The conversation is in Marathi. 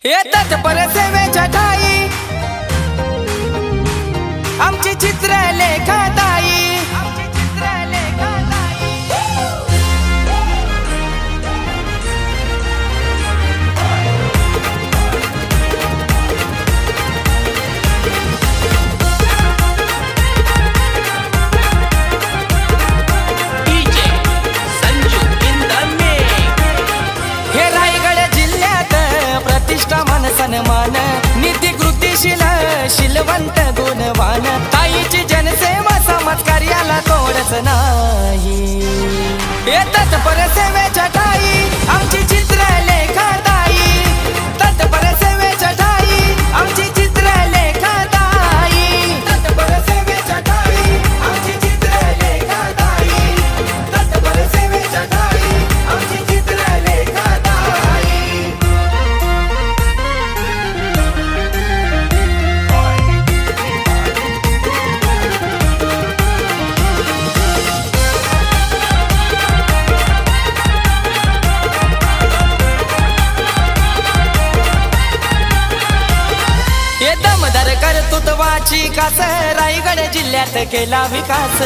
येतात परसेवेच्या ठाई आमची चित्रलेखाताई हे रायगड जिल्ह्यात प्रतिष्ठा मान सन्मान नीती कृतीशील शीलवंत गुणवान ताईची जनसेवा समाज कार्याला तोडच नाही। येतात परसेवेच्या ठाई आमची चित्रलेखाताई परसेवेच्या ठाई आमची चित्रलेखाताई परसेवेच्या ठाई आमची चित्रलेखाताई परसेवेच्या ठाई आमची चित्रलेखाताई। दमदार कर्तृत्वाची कास रायगड जिल्ह्यात केला विकास।